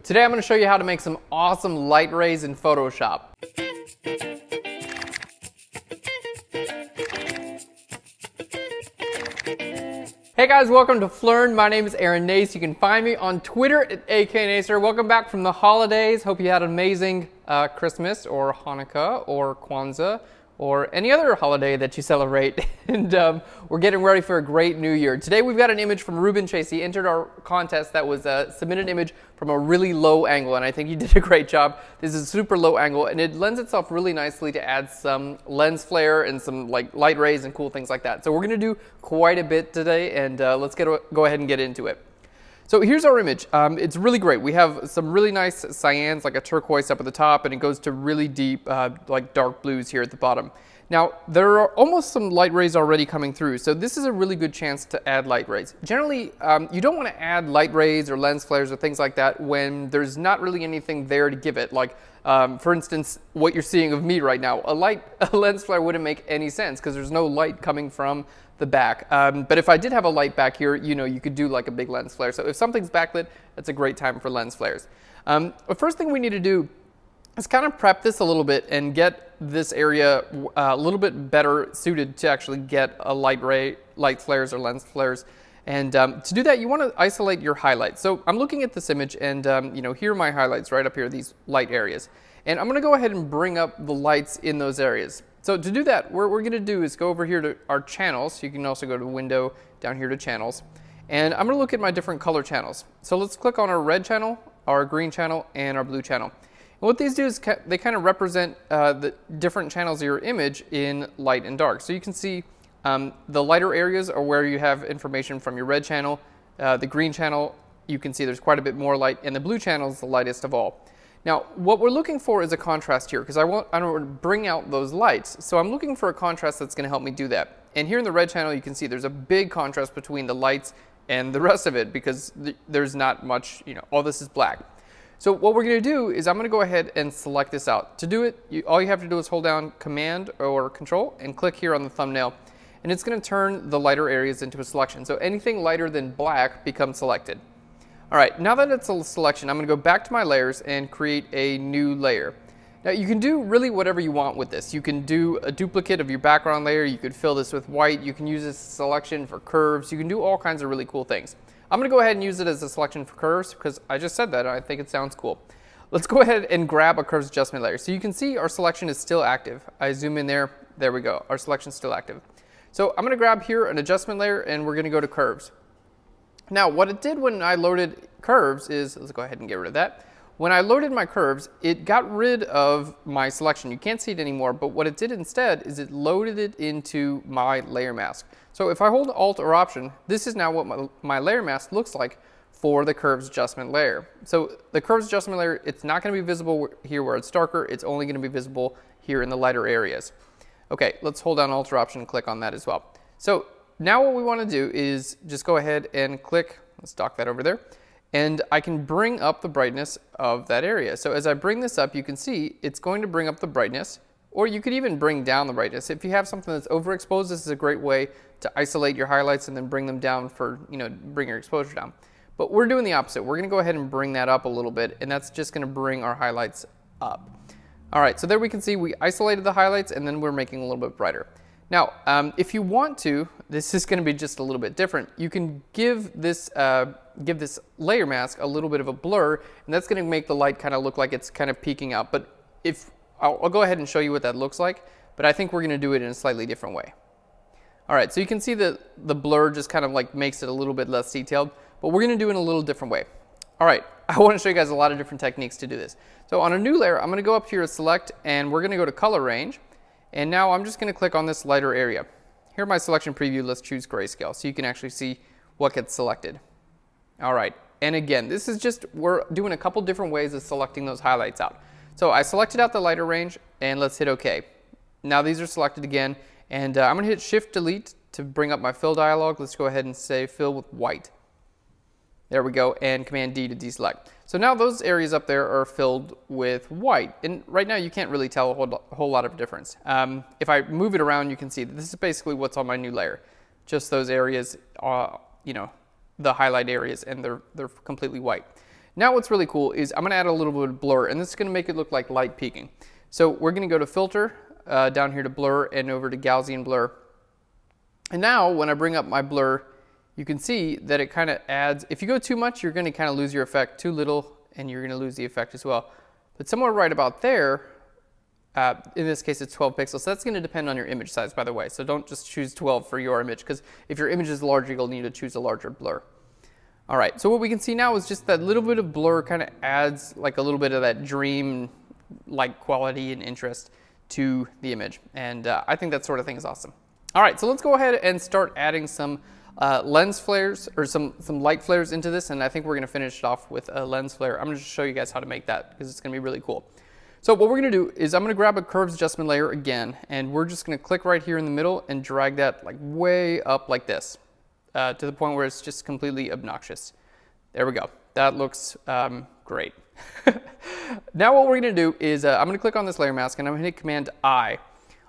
Today I'm going to show you how to make some awesome light rays in Photoshop. Hey guys, welcome to Phlearn. My name is Aaron Nace. You can find me on Twitter at AKNacer. Welcome back from the holidays. Hope you had an amazing Christmas or Hanukkah or Kwanzaa or any other holiday that you celebrate. And we're getting ready for a great new year. Today we've got an image from Ruben Chase. He entered our contest that was a submitted image from a really low angle, and I think he did a great job. This is a super low angle, and it lends itself really nicely to add some lens flare and some like light rays and cool things like that. So we're gonna do quite a bit today, and let's go ahead and get into it. So here's our image. It's really great. We have some really nice cyans, like a turquoise up at the top, and it goes to really deep, like dark blues here at the bottom. Now, there are almost some light rays already coming through, so this is a really good chance to add light rays. Generally, you don't want to add light rays or lens flares or things like that when there's not really anything there to give it. Like, for instance, what you're seeing of me right now. A lens flare wouldn't make any sense because there's no light coming from the back. But if I did have a light back here, you could do like a big lens flare. So if something's backlit, that's a great time for lens flares. The first thing we need to do is kind of prep this a little bit and get this area a little bit better suited to actually get a light flares or lens flares. And to do that, you want to isolate your highlights. So I'm looking at this image, and here are my highlights right up here, these light areas. And I'm going to go ahead and bring up the lights in those areas. So to do that, what we're going to do is go over here to our channels. You can also go to Window, down here to Channels. And I'm going to look at my different color channels. So let's click on our red channel, our green channel, and our blue channel. And what these do is they kind of represent the different channels of your image in light and dark. So you can see the lighter areas are where you have information from your red channel. The green channel, you can see there's quite a bit more light, and the blue channel is the lightest of all. Now, what we're looking for is a contrast here, because I don't want to bring out those lights. So I'm looking for a contrast that's going to help me do that. And here in the red channel, you can see there's a big contrast between the lights and the rest of it, because there's not much, all this is black. So what we're going to do is I'm going to go ahead and select this out. To do it, all you have to do is hold down Command or Control and click here on the thumbnail. And it's going to turn the lighter areas into a selection. So anything lighter than black becomes selected. All right, now that it's a selection, I'm going to go back to my layers and create a new layer. Now you can do really whatever you want with this. You can do a duplicate of your background layer. You could fill this with white. You can use this selection for curves. You can do all kinds of really cool things. I'm going to go ahead and use it as a selection for curves because I just said that and I think it sounds cool. Let's go ahead and grab a curves adjustment layer. So you can see our selection is still active. I zoom in there. There we go. Our selection is still active. So I'm going to grab here an adjustment layer, and we're going to go to curves. Now, what it did when I loaded curves is, let's go ahead and get rid of that. When I loaded my curves, it got rid of my selection. You can't see it anymore, but what it did instead is it loaded it into my layer mask. So if I hold Alt or Option, this is now what my layer mask looks like for the curves adjustment layer. So the curves adjustment layer, it's not going to be visible here where it's darker. It's only going to be visible here in the lighter areas. Okay, let's hold down Alt or Option and click on that as well. So now what we want to do is just go ahead and click, let's dock that over there, and I can bring up the brightness of that area. So as I bring this up, you can see it's going to bring up the brightness, or you could even bring down the brightness. If you have something that's overexposed, this is a great way to isolate your highlights and then bring them down for, bring your exposure down. But we're doing the opposite. We're going to go ahead and bring that up a little bit, and that's just going to bring our highlights up. All right, so there we can see we isolated the highlights, and then we're making a little bit brighter. Now, if you want to, this is going to be just a little bit different. You can give this layer mask a little bit of a blur, and that's going to make the light kind of look like it's kind of peeking out. But I'll go ahead and show you what that looks like, but I think we're going to do it in a slightly different way. All right, so you can see the blur just kind of like makes it a little bit less detailed, but we're going to do it in a little different way. All right, I want to show you guys a lot of different techniques to do this. So on a new layer, I'm going to go up here to Select, and we're going to go to Color Range. And now I'm just going to click on this lighter area. Here my selection preview, let's choose grayscale so you can actually see what gets selected. All right, and again, this is just, we're doing a couple different ways of selecting those highlights out. So I selected out the lighter range, and let's hit OK. Now these are selected again, and I'm going to hit Shift Delete to bring up my fill dialog. Let's go ahead and say fill with white. There we go, and Command D to deselect. So now those areas up there are filled with white, and right now you can't really tell a whole lot of difference. If I move it around, you can see that this is basically what's on my new layer. Just those areas, the highlight areas, and they're completely white. Now what's really cool is I'm gonna add a little bit of blur, and this is gonna make it look like light peaking. So we're gonna go to filter, down here to blur, and over to Gaussian blur. And now when I bring up my blur, you can see that it kind of adds, if you go too much, you're gonna kind of lose your effect. Too little, and you're gonna lose the effect as well. But somewhere right about there, in this case it's 12 pixels, so that's gonna depend on your image size, by the way. So don't just choose 12 for your image, because if your image is larger, you'll need to choose a larger blur. All right, so what we can see now is just that little bit of blur kind of adds like a little bit of that dream-like quality and interest to the image. And I think that sort of thing is awesome. All right, so let's go ahead and start adding some lens flares, or some light flares into this, and I think we're gonna finish it off with a lens flare. I'm gonna just show you guys how to make that, because it's gonna be really cool. So what we're gonna do is I'm gonna grab a curves adjustment layer again, and we're just gonna click right here in the middle and drag that like way up like this, to the point where it's just completely obnoxious. There we go. That looks great. Now what we're gonna do is I'm gonna click on this layer mask, and I'm gonna hit Command I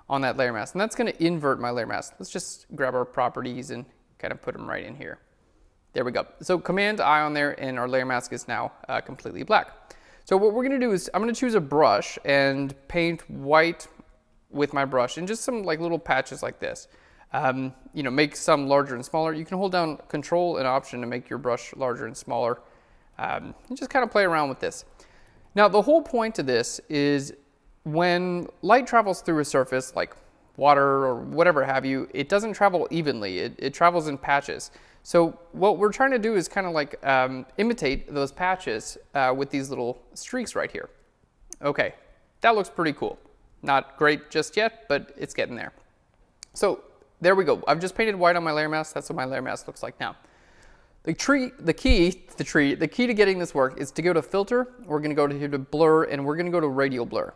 on that layer mask, and that's gonna invert my layer mask. Let's just grab our properties and kind of put them right in here. There we go. So Command I on there, and our layer mask is now completely black. So what we're gonna do is I'm gonna choose a brush and paint white with my brush, and just some like little patches like this. You know, make some larger and smaller. You can hold down Control and Option to make your brush larger and smaller. And just kind of play around with this. Now the whole point of this is when light travels through a surface like water or whatever have you, it doesn't travel evenly. It travels in patches. So what we're trying to do is kind of like imitate those patches with these little streaks right here. Okay, that looks pretty cool. Not great just yet, but it's getting there. So there we go. I've just painted white on my layer mask. That's what my layer mask looks like now. The key to getting this work is to go to Filter. We're going to go to here to Blur, and we're going to go to Radial Blur.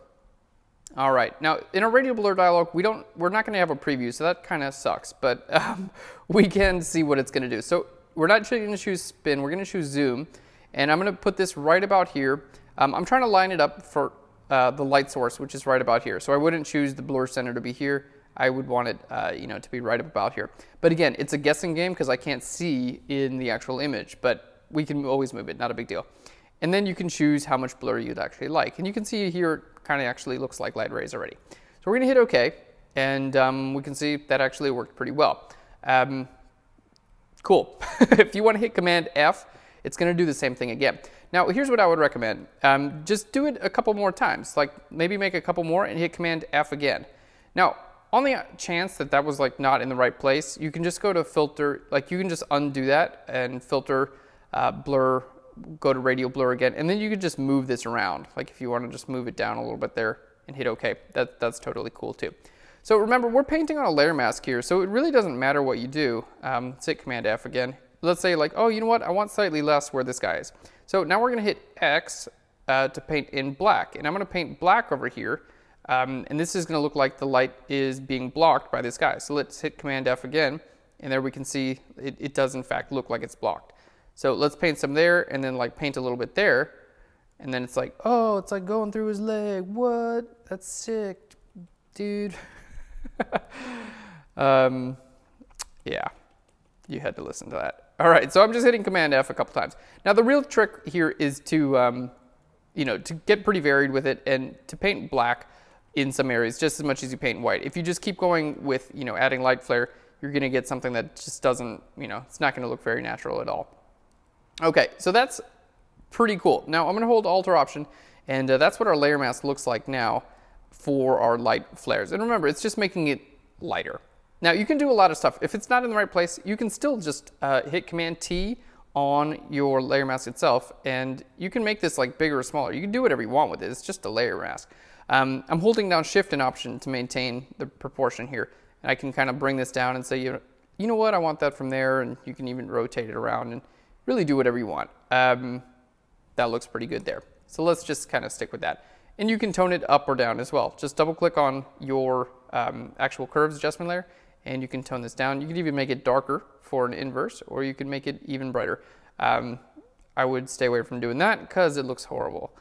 All right. Now in our Radial Blur dialog, we're not going to have a preview, so that kind of sucks. But we can see what it's going to do. So we're not going to choose Spin. We're going to choose Zoom, and I'm going to put this right about here. I'm trying to line it up for the light source, which is right about here. So I wouldn't choose the blur center to be here. I would want it, you know, to be right about here. But again, it's a guessing game because I can't see in the actual image, but we can always move it, not a big deal. And then you can choose how much blur you'd actually like. And you can see here, it kind of actually looks like light rays already. So we're gonna hit OK, and we can see that actually worked pretty well. Cool. If you want to hit Command F, it's gonna do the same thing again. Now, here's what I would recommend. Just do it a couple more times, like maybe make a couple more and hit Command F again. Now, on the chance that that was like not in the right place, you can just go to Filter, like you can just undo that and Filter, Blur, go to Radial Blur again, and then you can just move this around. Like if you want to just move it down a little bit there and hit OK, that's totally cool too. So remember, we're painting on a layer mask here, so it really doesn't matter what you do. Let's hit Command F again. Let's say like, oh, you know what? I want slightly less where this guy is. So now we're going to hit X to paint in black, and I'm going to paint black over here. And this is going to look like the light is being blocked by this guy. So let's hit Command F again, and there we can see it does in fact look like it's blocked. So let's paint some there, and then like paint a little bit there, and then it's like, oh, it's like going through his leg. What? That's sick, dude. Yeah, you had to listen to that. All right, so I'm just hitting Command F a couple times. Now the real trick here is to, you know, to get pretty varied with it and to paint black in some areas just as much as you paint white. If you just keep going with, you know, adding light flare, you're going to get something that just doesn't, you know, it's not going to look very natural at all. Okay, so that's pretty cool. Now I'm going to hold Alt or Option, and that's what our layer mask looks like now for our light flares. And remember, it's just making it lighter. Now you can do a lot of stuff. If it's not in the right place, you can still just hit Command T on your layer mask itself, and you can make this like bigger or smaller. You can do whatever you want with it. It's just a layer mask. I'm holding down Shift and Option to maintain the proportion here, and I can kind of bring this down and say, you know what, I want that from there, and you can even rotate it around and really do whatever you want. That looks pretty good there. So let's just kind of stick with that. And you can tone it up or down as well. Just double click on your actual curves adjustment layer, and you can tone this down. You can even make it darker for an inverse, or you can make it even brighter. I would stay away from doing that because it looks horrible.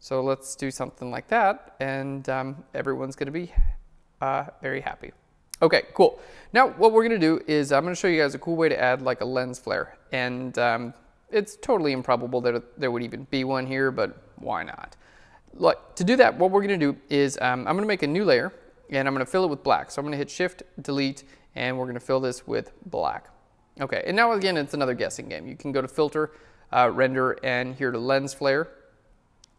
So let's do something like that, and everyone's going to be very happy. Okay, cool. Now what we're going to do is I'm going to show you guys a cool way to add like a lens flare. And It's totally improbable that there would even be one here, but why not? Look, to do that, what we're going to do is I'm going to make a new layer, and I'm going to fill it with black. So I'm going to hit Shift, Delete, and we're going to fill this with black. Okay, and now again, it's another guessing game. You can go to Filter, Render, and here to Lens Flare.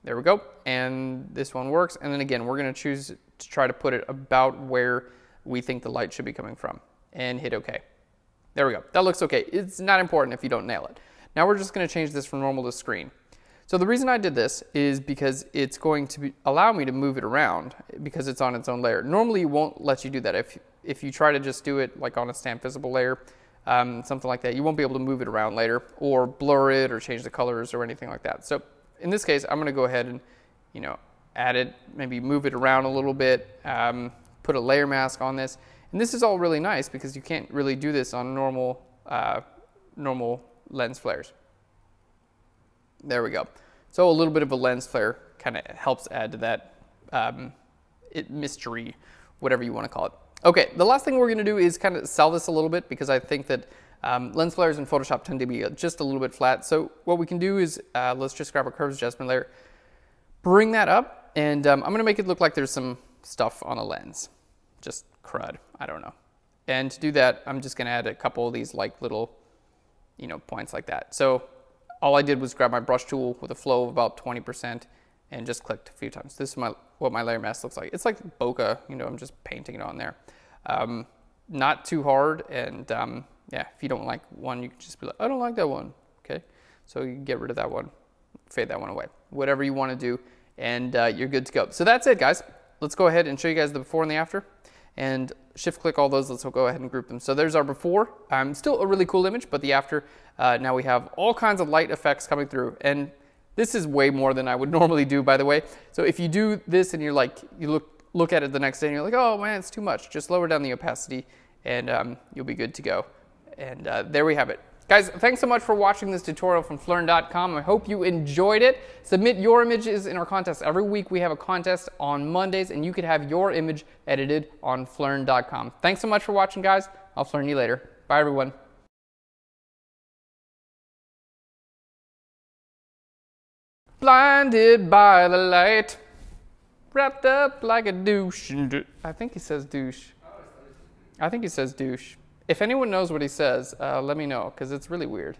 There we go, and this one works. And then again, we're going to choose to try to put it about where we think the light should be coming from, and hit OK. There we go. That looks okay. It's not important if you don't nail it. Now we're just going to change this from normal to screen. So the reason I did this is because it's going to allow me to move it around because it's on its own layer. Normally, it won't let you do that. If you try to just do it like on a stamp visible layer, something like that, you won't be able to move it around later or blur it or change the colors or anything like that. So in this case, I'm going to go ahead and, add it, maybe move it around a little bit, put a layer mask on this. And this is all really nice because you can't really do this on normal lens flares. There we go. So a little bit of a lens flare kind of helps add to that mystery, whatever you want to call it. Okay, the last thing we're going to do is kind of sell this a little bit because I think that lens flares in Photoshop tend to be just a little bit flat. So what we can do is let's just grab our curves adjustment layer, bring that up, and I'm going to make it look like there's some stuff on a lens. Just crud, I don't know. And to do that, I'm just going to add a couple of these like little, points like that. So all I did was grab my brush tool with a flow of about 20% and just clicked a few times. This is what my layer mask looks like. It's like bokeh, I'm just painting it on there. Not too hard, and yeah, if you don't like one, you can just be like, I don't like that one, okay? So you can get rid of that one, fade that one away. Whatever you want to do, and you're good to go. So that's it, guys. Let's go ahead and show you guys the before and the after, and shift click all those. Let's go ahead and group them. So there's our before. Still a really cool image, but the after, now we have all kinds of light effects coming through, and this is way more than I would normally do, by the way. So if you do this and you're like, you look at it the next day and you're like, oh man, it's too much, just lower down the opacity and you'll be good to go. And there we have it. Guys, thanks so much for watching this tutorial from Phlearn.com. I hope you enjoyed it. Submit your images in our contest. Every week we have a contest on Mondays, and you could have your image edited on Phlearn.com. Thanks so much for watching, guys. I'll Phlearn you later. Bye, everyone. Blinded by the light, wrapped up like a douche. I think he says douche. I think he says douche. If anyone knows what he says, let me know, because it's really weird.